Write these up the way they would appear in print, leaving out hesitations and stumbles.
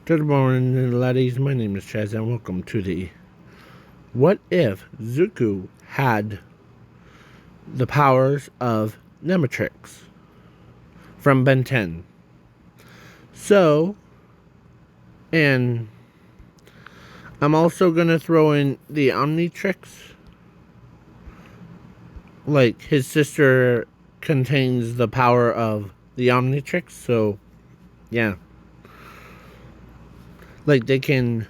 Good morning, laddies. My name is Chaz, and welcome to the What If Zuko Had the Powers of Nemetrix from Ben 10. So, and I'm also going to throw in the Omnitrix. Like, his sister contains the power of the Omnitrix, so, yeah. Like, they can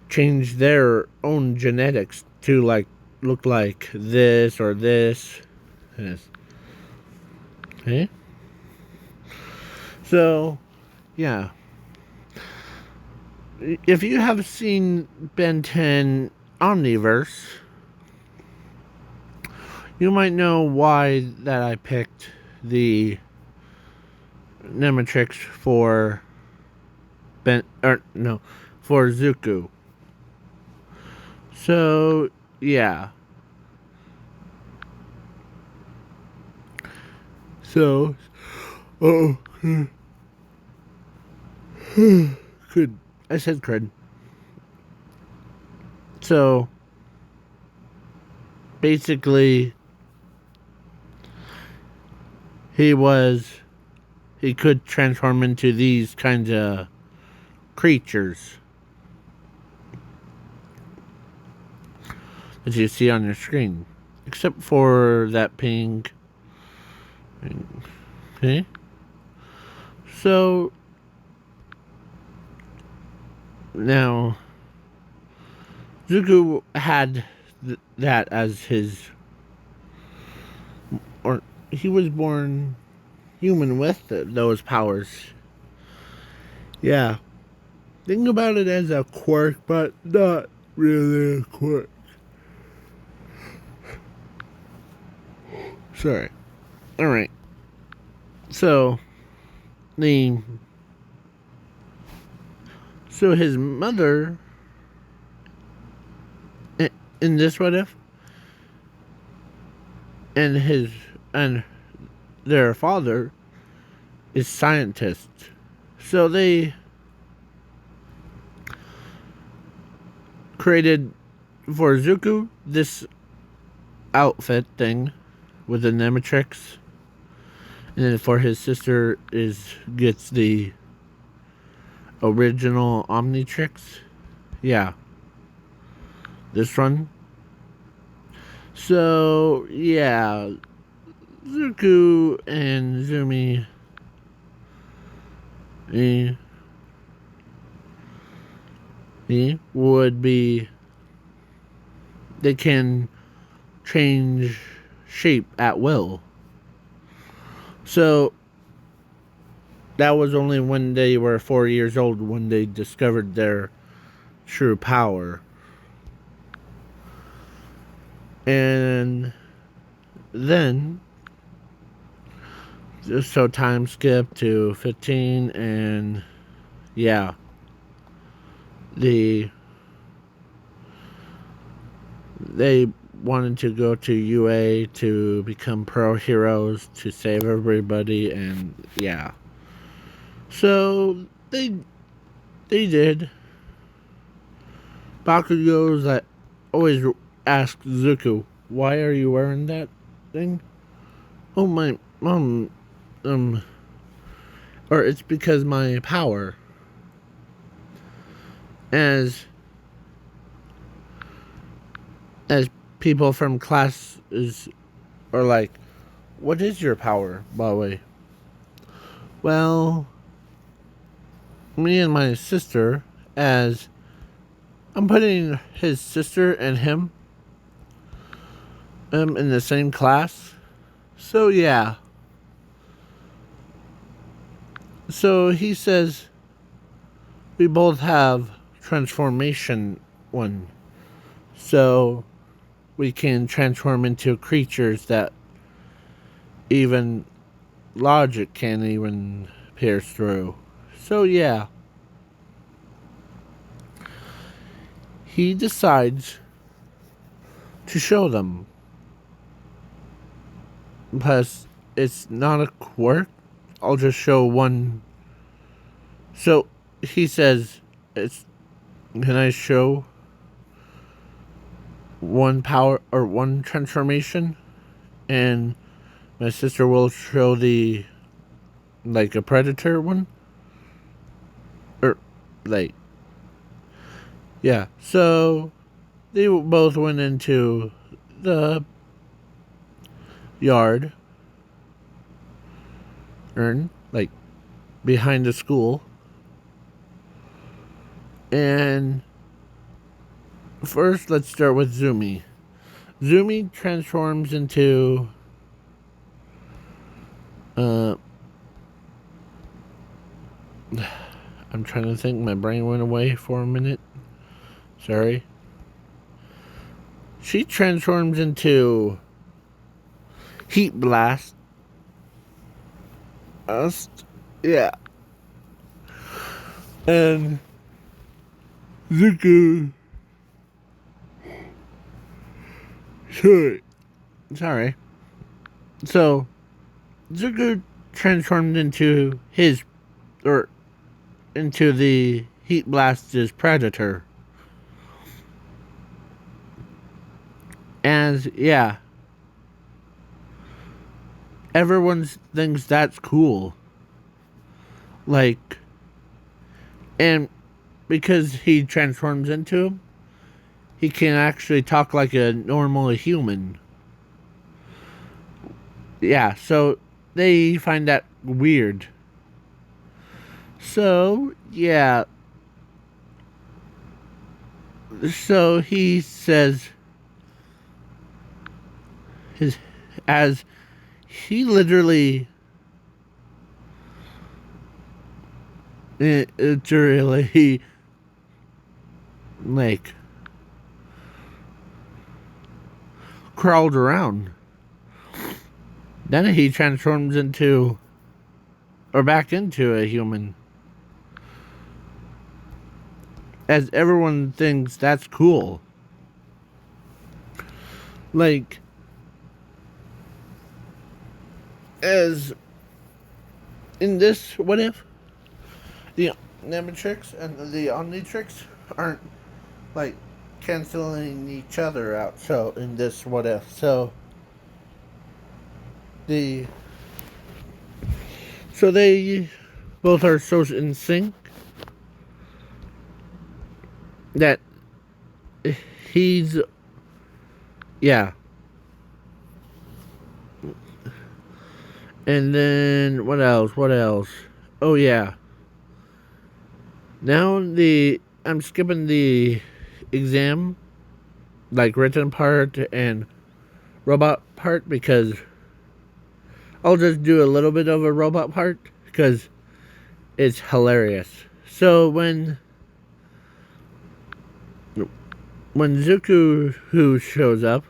change their own genetics to look like this or this. Yes. Okay. So, yeah. If you have seen Ben 10 Omniverse, you might know why that I picked the nemetrix for for Zuko. So, yeah. So, oh, could I said crud. So, basically, he could transform into these kinds of creatures that you see on your screen, except for that pink. Okay. So, now, Zuko had that as his, or he was born human with those powers. Yeah. Think about it as a quirk, but not really a quirk. Sorry. Alright. So his mother in this what if, and their father is scientists. So they created for Zuko this outfit thing with the nemetrix, and then for his sister gets the original Omnitrix. Yeah, this one. So yeah, Zuko and Zumi would be, they can change shape at will. So that was only when they were 4 years old when they discovered their true power. And then, just so time skip to 15, and yeah, they wanted to go to UA to become pro heroes to save everybody, and yeah. So they did. Bakugo's that always asked Zuko, "Why are you wearing that thing?" "Oh, my mom, or it's because my power." As people from class are like, "What is your power, by the way?" Well, me and my sister, as I'm putting his sister and him in the same class. So yeah. So he says we both have transformation one. So we can transform into creatures that even logic can't even pierce through. So yeah. He decides to show them. Plus, it's not a quirk. I'll just show one. So, he says, "It's can I show one power or one transformation?" And my sister will show the like a predator one, or like yeah. So they both went into the yard, or like behind the school, and first let's start with Zumi. Zumi transforms into uh I'm trying to think, my brain went away for a minute. Sorry. She transforms into Heat Blast. Yeah. And Zuko. Sorry. So, Zuko transformed into into the Heat Blast's predator. And, yeah. Everyone thinks that's cool. Like, and because he transforms into him, he can actually talk like a normal human. Yeah, so they find that weird. So, yeah. So he says as he literally literally like crawled around. Then he transforms into or back into a human. As everyone thinks that's cool. Like, as in this what if the nemetrix and the omnitrix aren't like canceling each other out. So in this what if, so the so they both are so in sync that he's yeah. And then what else? What else? Oh yeah. Now I'm skipping the exam, like written part and robot part, because I'll just do a little bit of a robot part because it's hilarious. So when Zuko who shows up,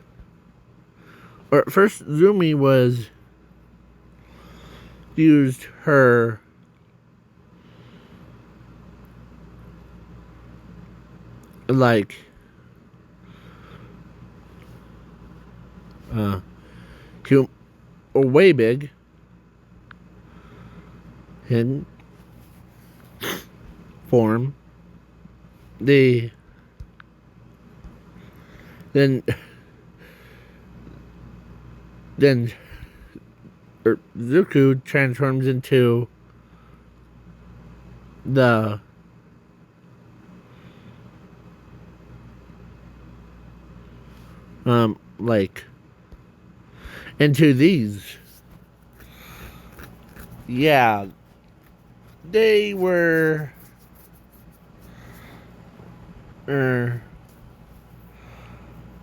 or first Zumi was used her like way big in form. The then then Zuko transforms into the like into these. Yeah, they were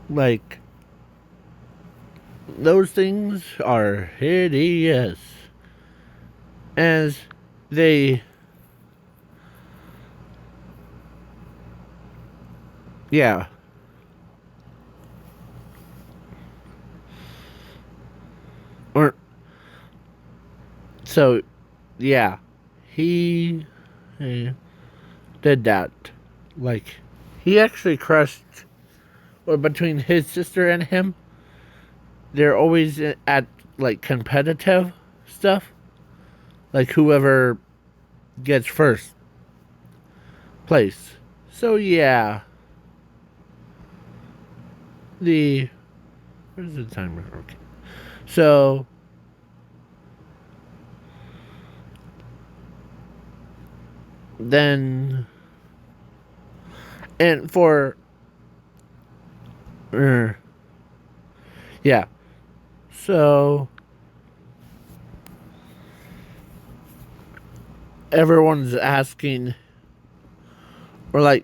like those things are hideous as they yeah. Or so yeah, he did that. Like, he actually crushed, or between his sister and him, they're always at like competitive stuff. Like whoever gets first. place. So yeah, where's the timer? Okay. So then, and for yeah, so everyone's asking, or like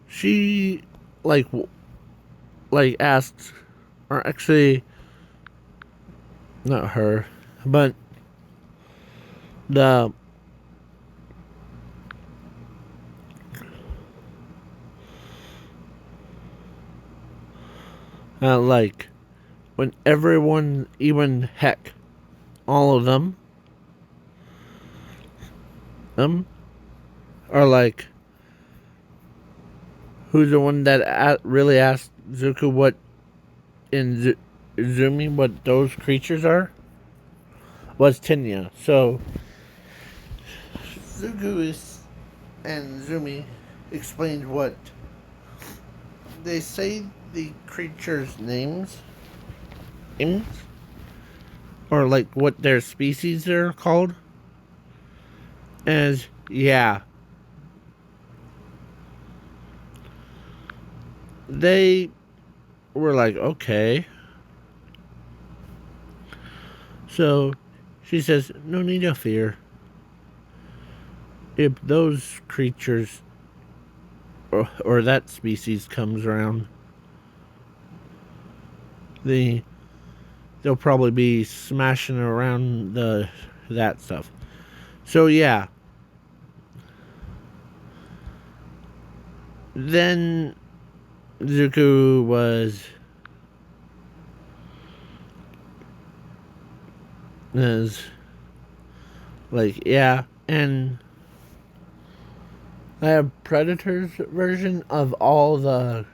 she like asked, or actually not her, but the like when everyone, even heck, all of them are like, who's the one that really asked Zuko what in Zumi what those creatures are? Was Tinya. So Zuko and Zumi explained what they say the creatures' names, or like what their species are called. As yeah, they were like, okay. So she says, no need to fear. If those creatures or that species comes around, they'll probably be smashing around that stuff. So yeah. Then Zuko was like, yeah, and I have Predator's version of all the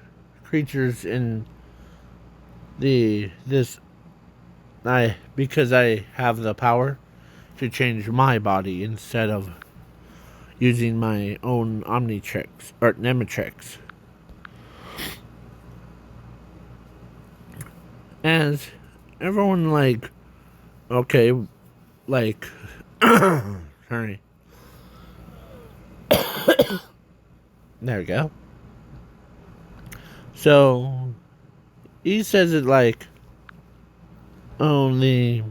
creatures in this. Because I have the power to change my body instead of using my own Omnitrix or Nemetrix. As everyone like, okay, like, sorry. There we go. So he says it like only,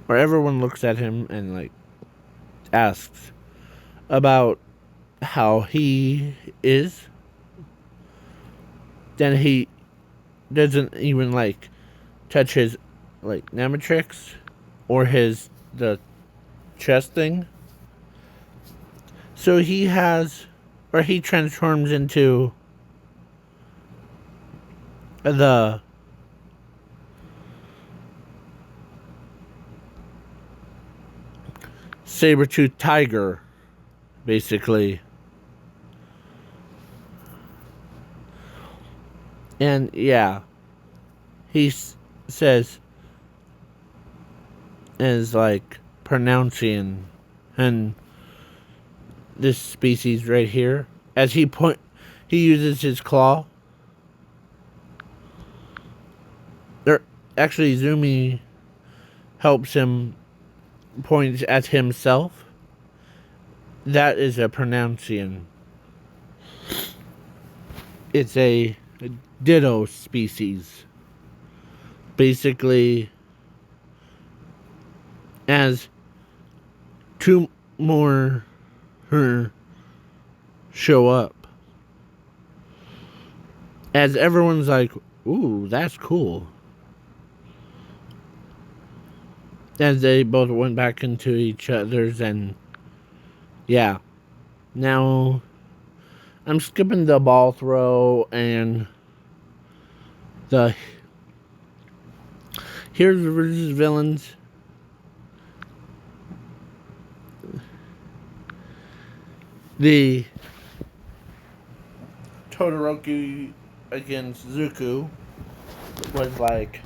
or everyone looks at him and like asks about how he is. Then he doesn't even like touch his like nemetrix or the chest thing. So he transforms into the saber-toothed tiger, basically. And yeah, he says, is like pronouncing and this species right here, as he uses his claw. Actually, Zumi helps him point at himself. That is a pronouncing. It's a ditto species. Basically, as two more show up. As everyone's like, ooh, that's cool. As they both went back into each other's, and yeah. Now I'm skipping the ball throw and the here's versus villains. The Todoroki against Zuko was like,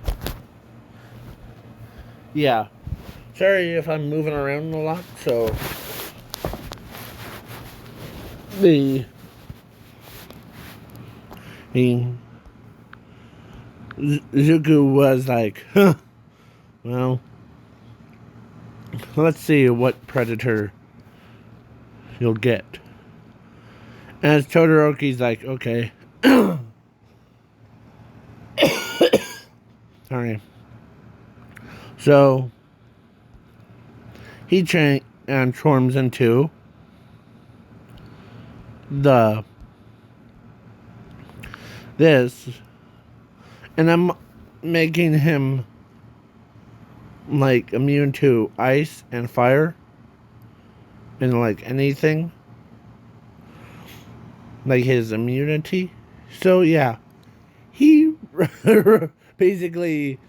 yeah. Sorry if I'm moving around a lot, so the he Zuko was like, huh, well, let's see what predator you'll get. As Todoroki's like, okay. Sorry. So he transforms into this, and I'm making him like immune to ice and fire and like anything, like his immunity. So yeah, he basically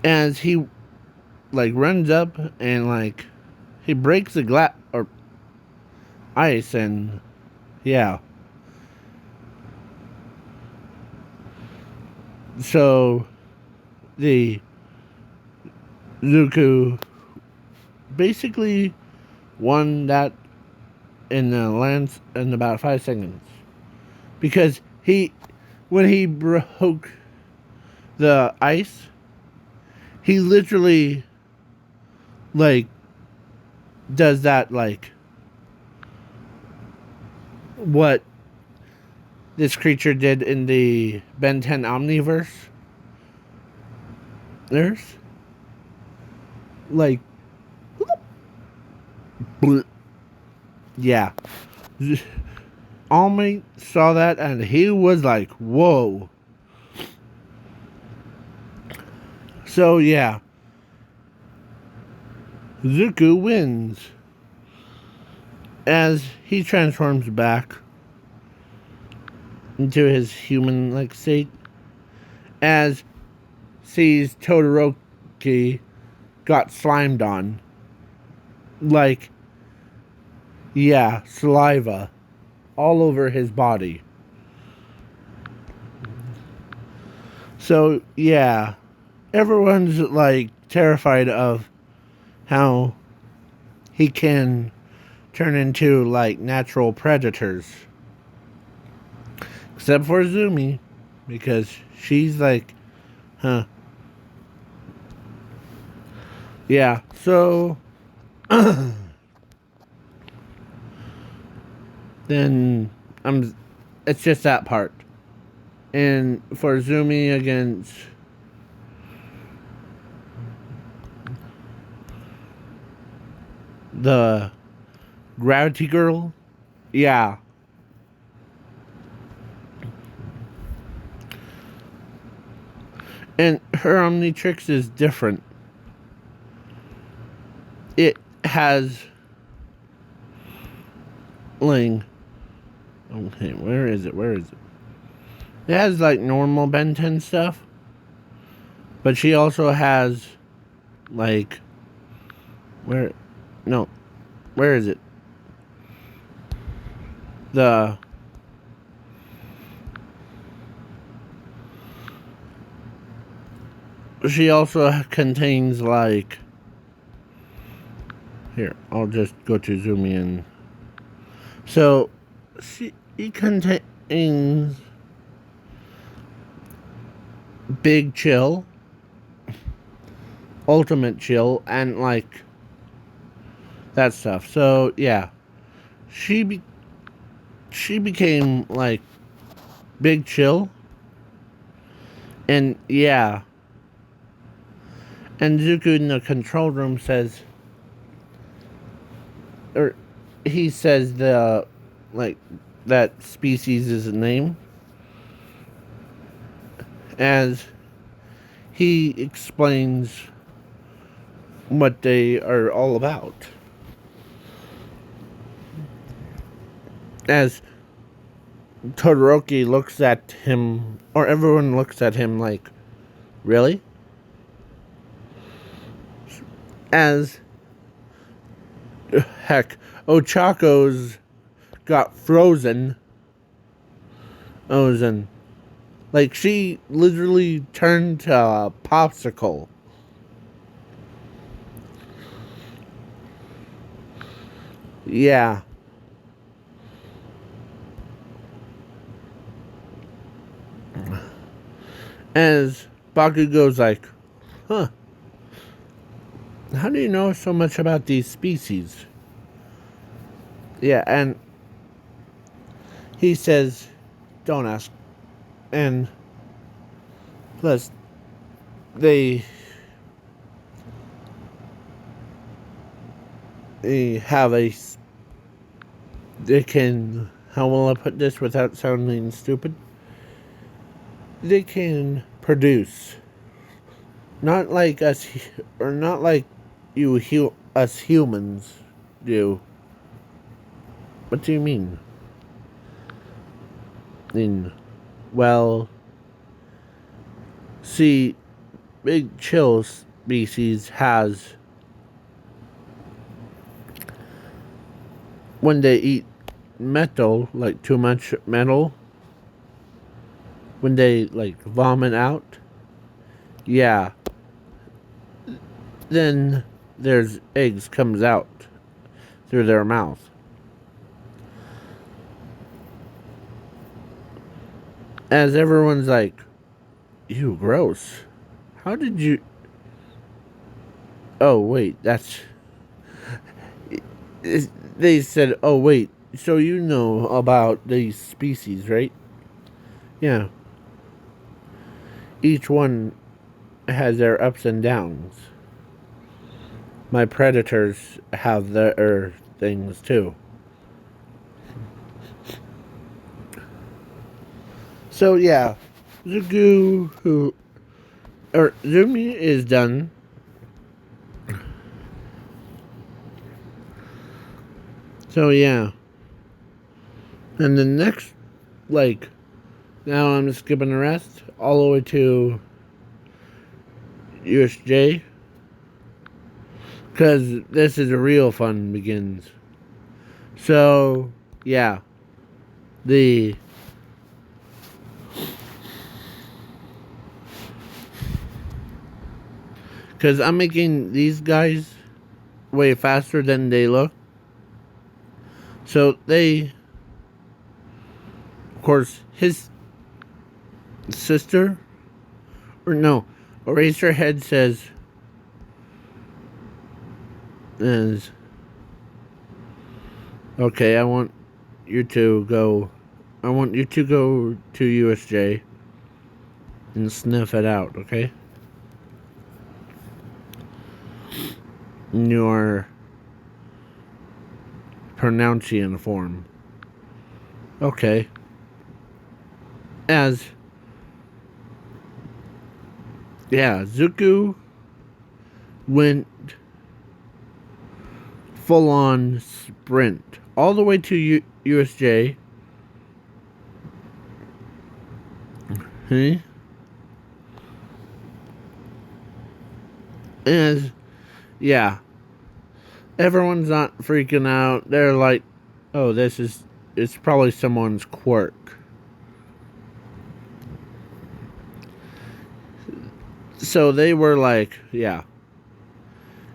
as he like runs up and like he breaks the glass or ice, and yeah, so the Zuko basically won that in the lands in about 5 seconds, because when he broke the ice, he literally like does that, like what this creature did in the Ben 10 Omniverse. There's like, yeah. All Mate saw that and he was like, whoa. So yeah, Zuko wins as he transforms back into his human-like state, as sees Todoroki got slimed on. Like, yeah, saliva all over his body. So, yeah, everyone's like terrified of how he can turn into like natural predators. Except for Zumi, because she's like, huh. Yeah, so then it's just that part. And for Zumi against the Gravity Girl, yeah. And her Omnitrix is different. It has Ling. Okay, where is it? It has like normal Ben 10 stuff. But she also has like where is it? She also contains like, here, I'll just go to zoom in. So she contains Big Chill, Ultimate Chill, and like that stuff. So yeah, she became like Big Chill, and yeah, and Zuko in the control room says, or he says the like that species is a name, as he explains what they are all about. As Todoroki looks at him, or everyone looks at him like, really? As heck, Ochako's got frozen. Like, she literally turned to a popsicle. Yeah. As Bakugo's like, huh, how do you know so much about these species? Yeah, and he says, don't ask. And plus, they, they have a, they can, how will I put this without sounding stupid? They can produce. Not like us, or not like us humans do. What do you mean? Well, see, big chill species has, when they eat metal, like too much metal, when they like vomit out, yeah, then there's eggs comes out through their mouth. As everyone's like, ew, gross. How did you... Oh, wait, that's... They said, oh, wait, so you know about these species, right? Yeah. Each one has their ups and downs. My predators have their things, too. So, yeah. Zumi is done. So, yeah. And the next, like, now I'm skipping the rest all the way to USJ. Because this is a real fun begins. So, yeah. Because I'm making these guys way faster than they look. So they, of course, his sister, or no, Eraserhead says, is, okay, I want you to go to USJ and sniff it out, okay? In your pronunciation form. Okay. Yeah, Zuko went full on sprint all the way to USJ. Hey? Yeah, everyone's not freaking out. They're like, oh, it's probably someone's quirk. So they were like, yeah.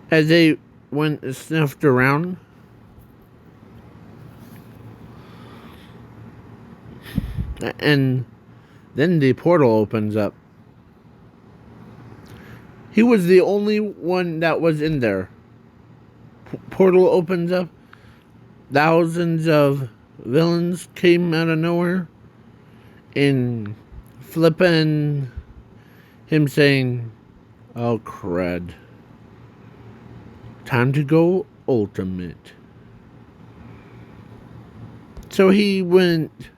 As they went and sniffed around, and then the portal opens up. He was the only one that was in there. Portal opens up. Thousands of villains came out of nowhere. And flipping him saying, oh, crud. Time to go ultimate. So he went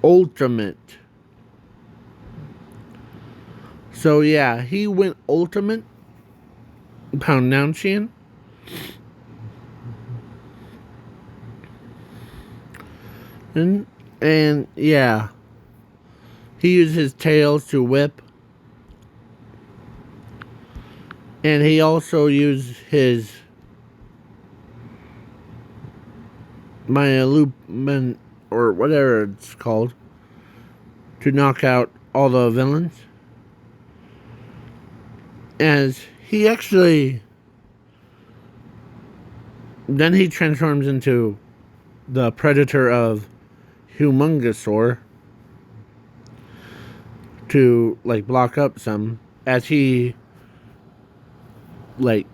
ultimate. So yeah, he went ultimate. Pronunciation. And yeah, he used his tails to whip. And he also used his Myelupman, or whatever it's called, to knock out all the villains. As he actually Then he transforms into the predator of Humongosaur to like block up some as he like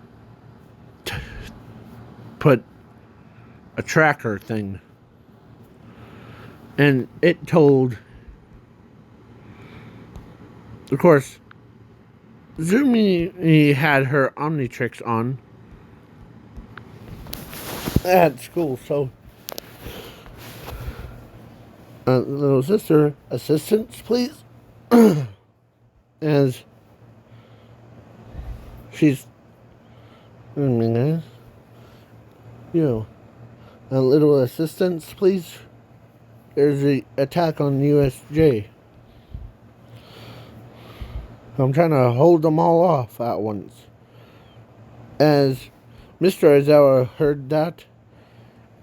put a tracker thing, and it told, of course, Zumi had her Omnitrix on at school, so little sister, assistance, please. As she's, you know, a little assistance, please. There's an attack on USJ. I'm trying to hold them all off at once. As Mr. Aizawa heard that,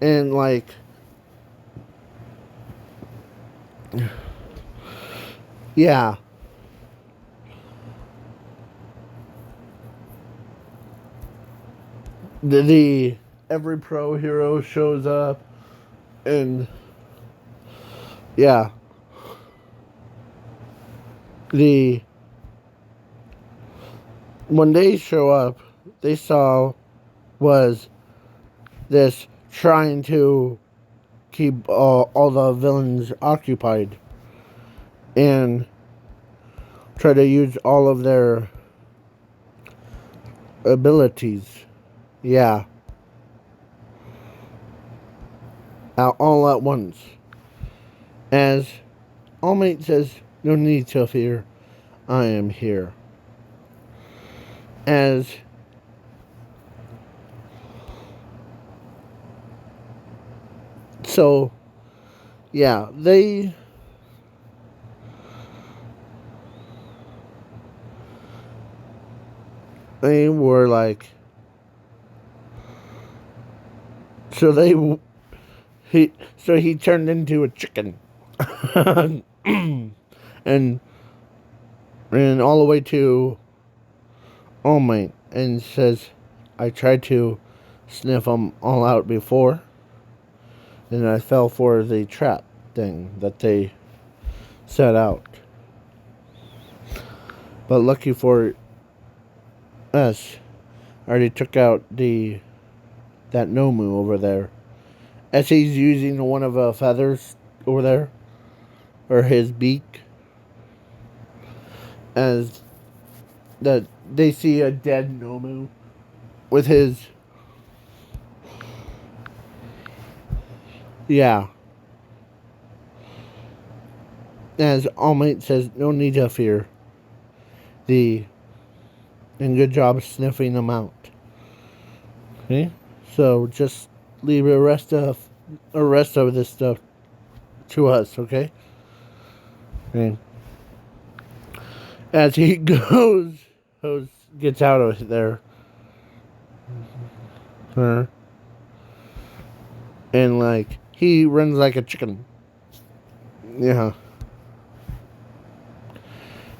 and like, yeah. The every pro hero shows up, and yeah, when they show up, they saw was this trying to keep all the villains occupied and try to use all of their abilities. Yeah. All at once. As All Might says, no need to fear, I am here. As so, yeah, they were like, he turned into a chicken and ran all the way to All Might and says, I tried to sniff them all out before, and I fell for the trap thing that they set out. But lucky for us, I already took out that Nomu over there. As he's using one of the feathers over there, or his beak, as that they see a dead Nomu with his, yeah. As All Might says, no need to fear. And good job sniffing them out. Okay, so just leave the rest of this stuff to us, okay? And as he gets out of there, and like he runs like a chicken. Yeah.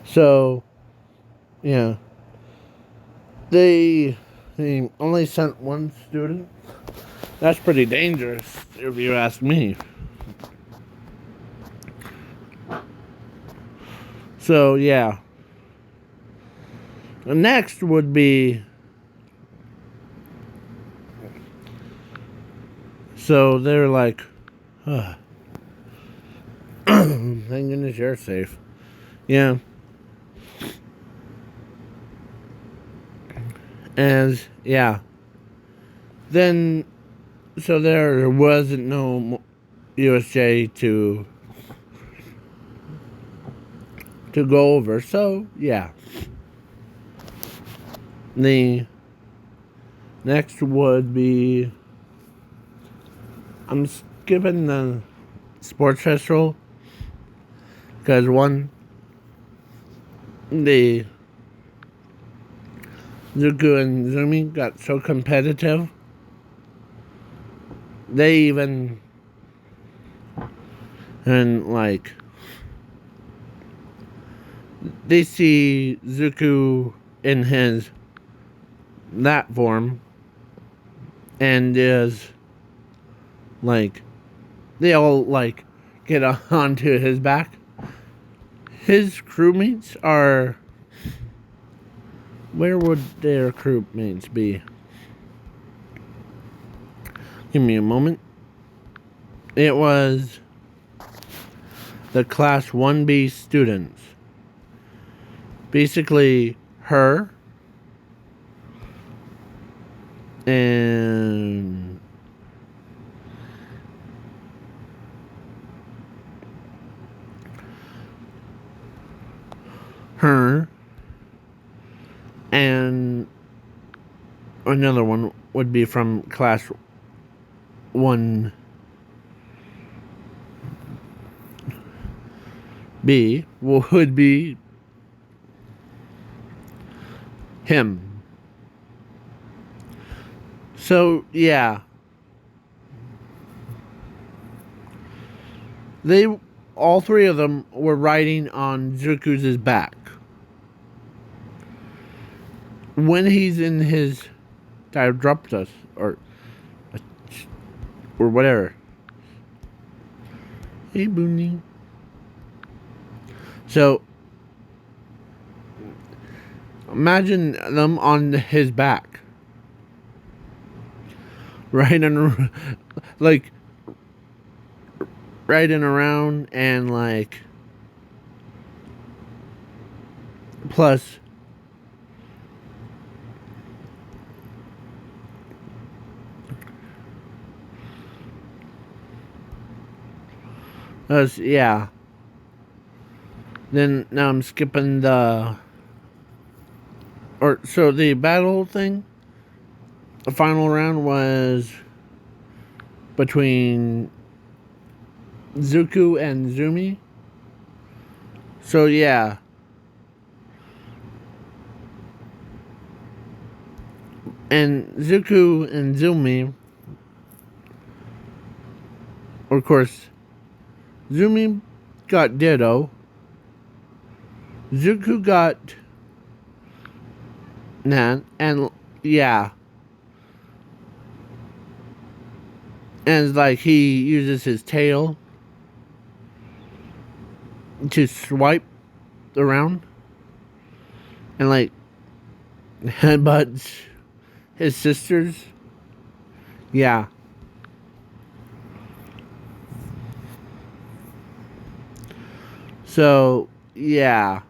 So, yeah. They only sent one student. That's pretty dangerous, if you ask me. So, yeah. The next would be... So, they're like... Thank goodness you're safe. Yeah. As, yeah. Then, so there wasn't no USJ to go over. So, yeah. The next would be... I'm skipping the sports festival. Because one... The... Zuko and Zumi got so competitive. They even... And, like... They see Zuko in that form. and is like they all like get onto his back. His crewmates are, where would their crewmates be? Give me a moment. It was the class 1B students. Basically, her and her and another one would be from class 1B would be him. So, yeah. All three of them were riding on Zuku's back. When he's in his Diodroptus, or whatever. Hey, Booney. So, imagine them on his back. Riding, like, riding around and, like, plus, yeah. Then, now I'm skipping the battle thing, the final round was between Zuko and Zumi. So, yeah. And Zuko and Zumi, of course, Zumi got Ditto. Zuko got Nan, and yeah. And like he uses his tail to swipe around and like headbutts his sisters. Yeah. So, yeah.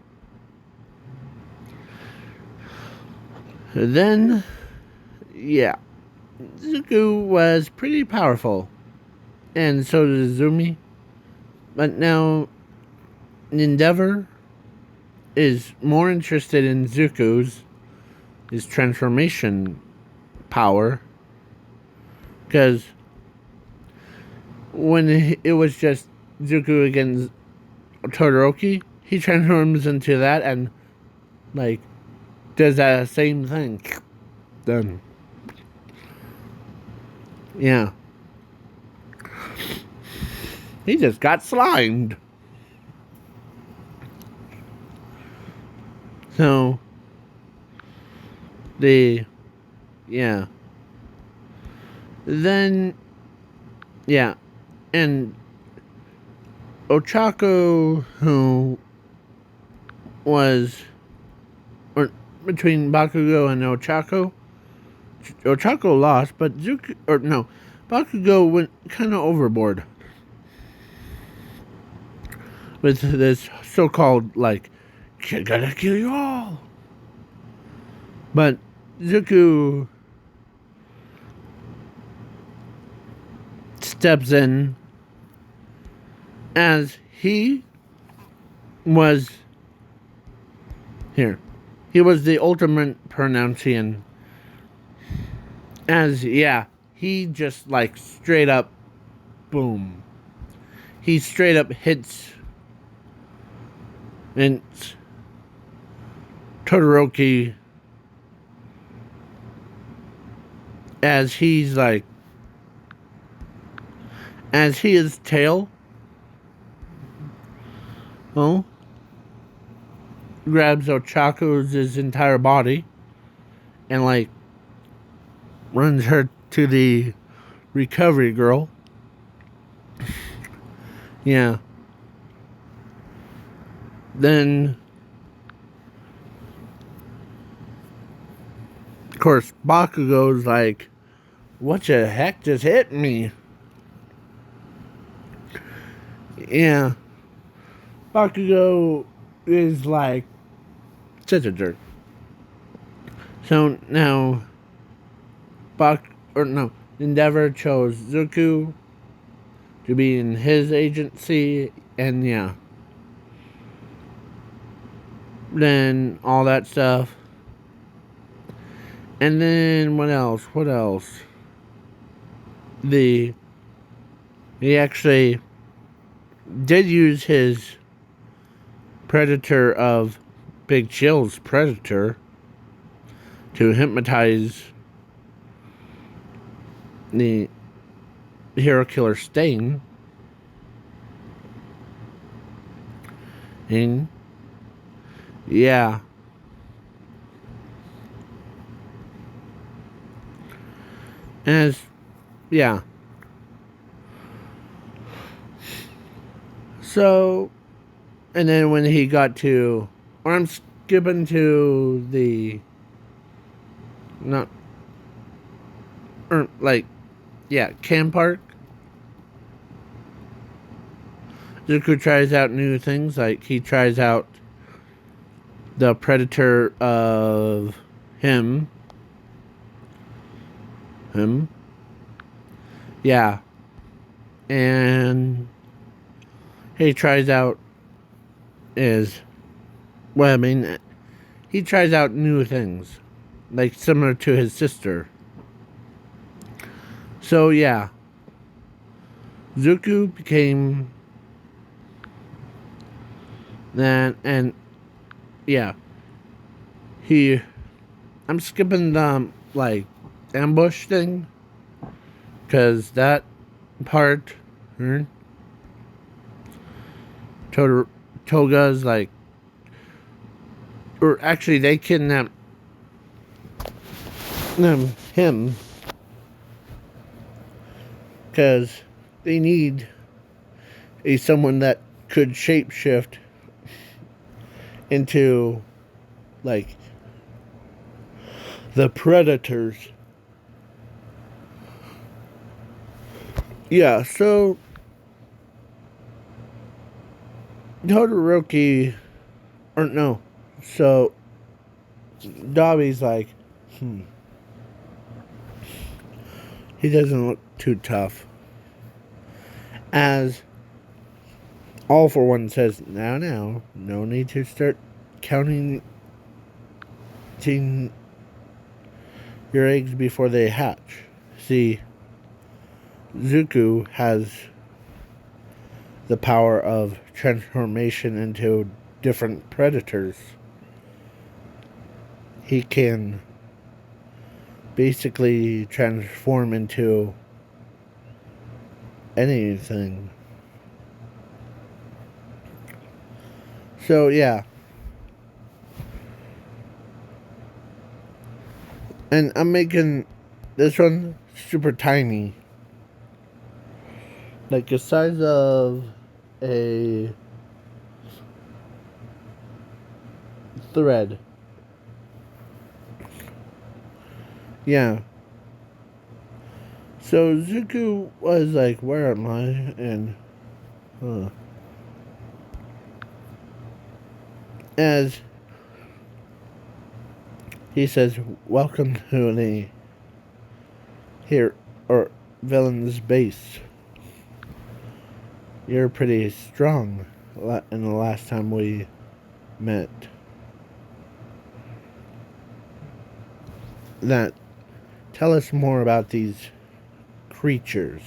Then, yeah. Zuko was pretty powerful. And so did Zumi. But now, Endeavor is more interested in Zuko's his transformation power. Because when it was just Zuko against Todoroki, he transforms into that and, like, does that same thing. Done. Yeah. He just got slimed. So, yeah. Then, yeah. And Ochako, who was between Bakugo and Ochako lost, but Bakugo went kind of overboard with this so-called, like, gotta kill you all. But Zuko steps in as he was here. He was the ultimate pronuncian. As, yeah, he just, like, straight up, boom. He straight up hits and Todoroki as he's, like, as his tail, grabs Ochako's entire body and, like, runs her to the recovery girl. Yeah. Then, of course, Bakugo's like, what the heck just hit me? Yeah. Bakugo is like such a jerk. So now, Endeavor chose Zuko to be in his agency, and yeah. Then all that stuff. And then what else? What else? He actually did use his predator of Big Chill's predator to hypnotize the hero killer Stain. And yeah. As yeah. So, and then when he got to, or I'm skipping to the, not, or like, yeah, Camp Park. Zuko tries out new things, like he tries out the predator of him. Yeah. And he tries out he tries out new things, like similar to his sister. So yeah, Zuko became that, and yeah, I'm skipping the like ambush thing, because that part, Toga's like, or actually they kidnapped him because they need someone that could shapeshift into like the predators. Yeah, so Todoroki, or no, so Dobby's like, he doesn't look too tough. As All For One says, now, no need to start counting your eggs before they hatch. See, Zuko has the power of transformation into different predators. He can basically transform into anything. So yeah. And I'm making this one super tiny. Like the size of a thread. Yeah. So Zuko was like, where am I? And as he says, welcome to the villain's base. You're pretty strong in the last time we met. Tell us more about these creatures.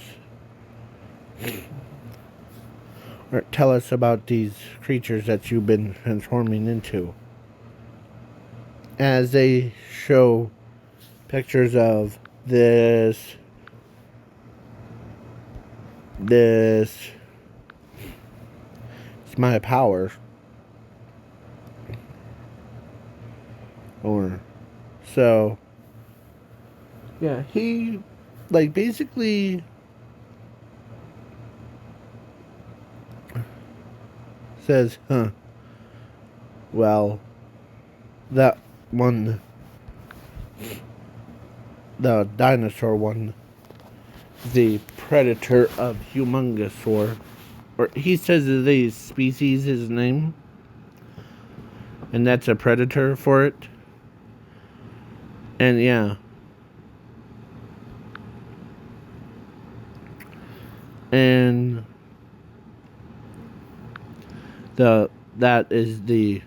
Or tell us about these creatures that you've been transforming into. As they show pictures of this it's my power. Or so yeah, he like, basically says, well, that one, the dinosaur one, the predator of Humongosaur, or he says the species his name, and that's a predator for it. And yeah. And that is the,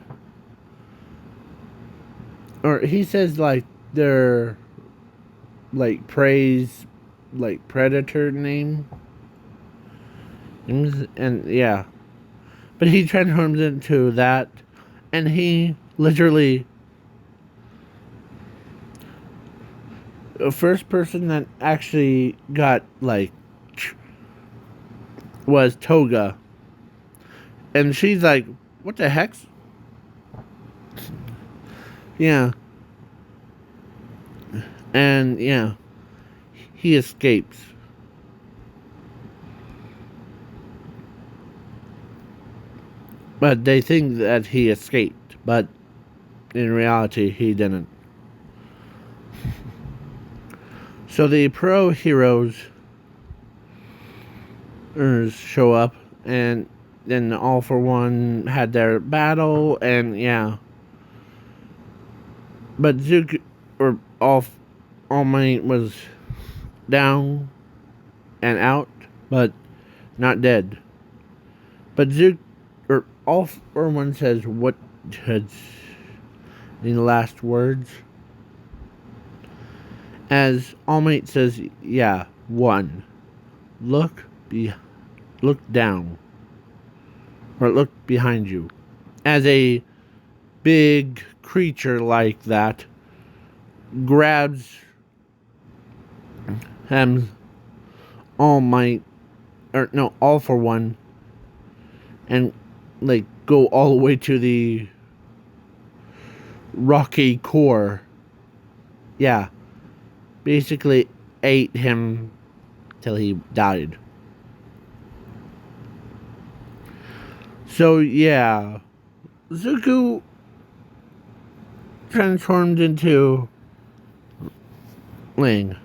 or he says like their like praise like predator name, and yeah. But he transforms into that, and he literally, the first person that actually got like was Toga, and she's like, what the heck? Yeah. And yeah, he escapes. But they think that he escaped, but in reality, he didn't. So the pro heroes show up, and then All for One had their battle, and yeah. But Zuko, or All Might was down and out, but not dead. But Zuko, or All for One says, what has in the last words? As All Might says, yeah, one. Look down. Or look behind you. As a big creature like that grabs him, All Might, or no, All for One, and like go all the way to the rocky core. Yeah. Basically ate him till he died. So yeah, Zuko transformed into Ling.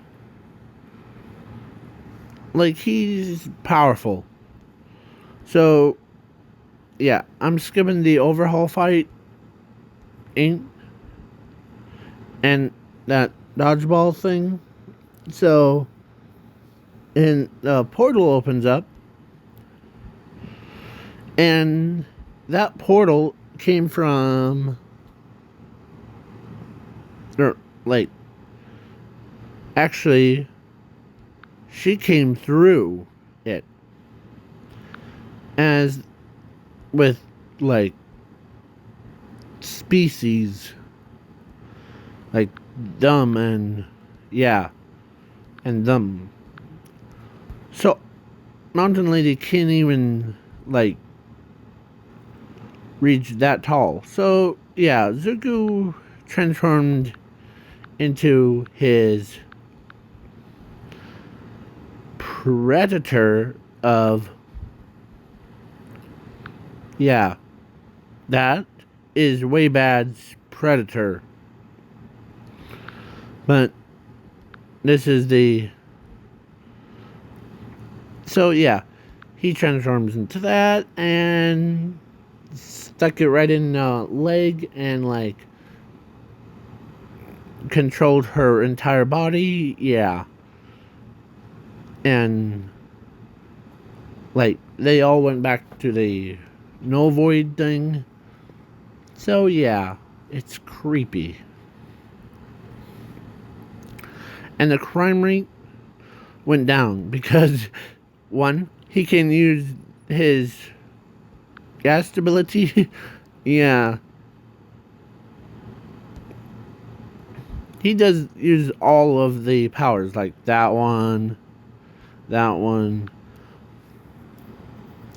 Like, he's powerful. So yeah, I'm skipping the overhaul fight and that dodgeball thing. So, and the portal opens up, and that portal came from, or like, actually, she came through it, as with like species like dumb and yeah, and dumb. So Mountain Lady can't even like reach that tall. So yeah, Zuko transformed into his predator of, yeah, that is way bad's predator. But this is the, so yeah, he transforms into that and stuck it right in the leg and like controlled her entire body. Yeah. And like they all went back to the no void thing. So yeah, it's creepy. And the crime rate went down because one, he can use his gas stability. Yeah. He does use all of the powers, like that one,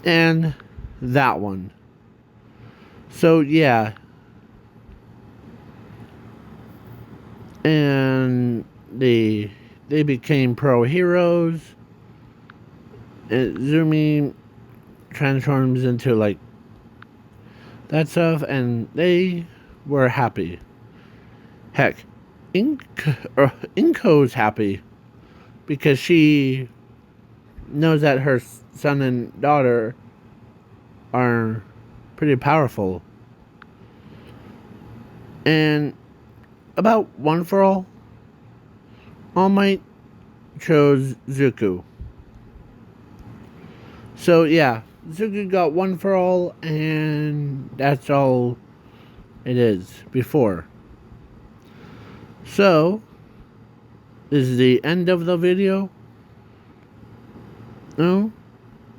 and that one. So yeah. And they became pro heroes. Zumi transforms into like that stuff, and they were happy. Heck, Inko's happy because she knows that her son and daughter are pretty powerful. And about One for All Might chose Zuko. So yeah, Zuko got One for All, and that's all it is before. So, this is the end of the video. No?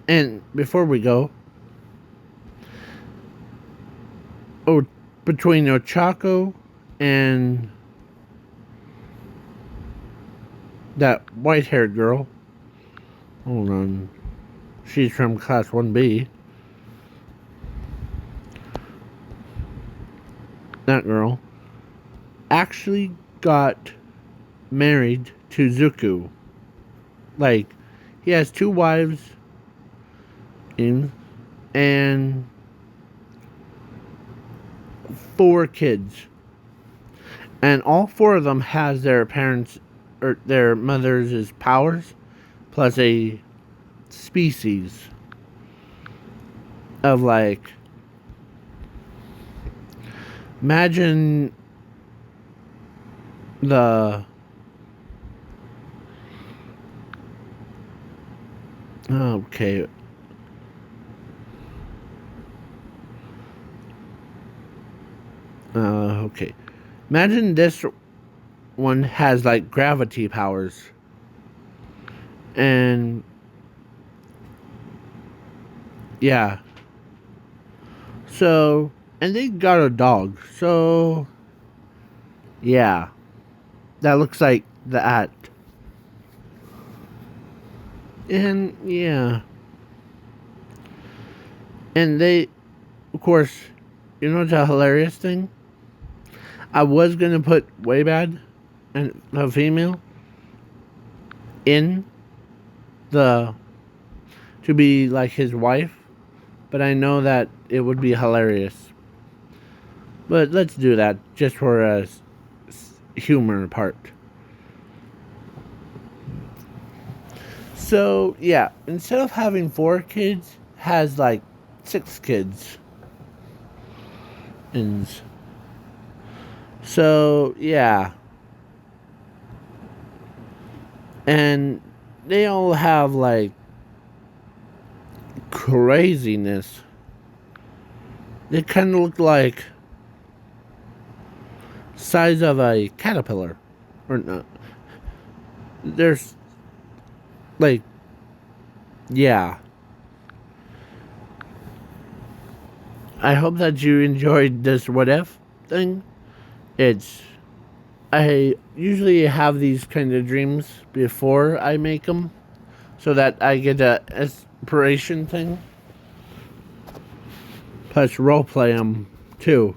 And before we go, between Ochako and that white-haired girl, hold on, she's from Class 1B. That girl actually got married to Zuko. Like, he has 2 wives, and 4 kids. And all 4 of them has their parents or their mothers' powers, plus a species of like, imagine the okay. Okay. Imagine this one has like gravity powers. And yeah. So, and they got a dog. So yeah. That looks like that. And yeah. And they, of course, you know the hilarious thing? I was gonna put Way Bad and the female in to be like his wife, but I know that it would be hilarious. But let's do that just for a humor part. So yeah, instead of having 4 kids, has like 6 kids. And so yeah. And they all have like craziness. They kind of look like size of a caterpillar, or not. There's like, yeah. I hope that you enjoyed this what if thing. I usually have these kind of dreams before I make them, so that I get a inspiration thing. Plus roleplay them too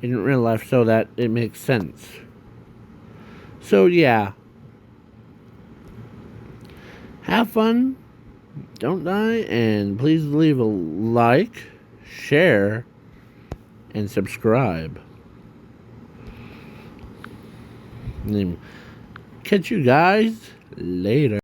in real life so that it makes sense. So yeah. Have fun, don't die, and please leave a like, share, and subscribe. And catch you guys later.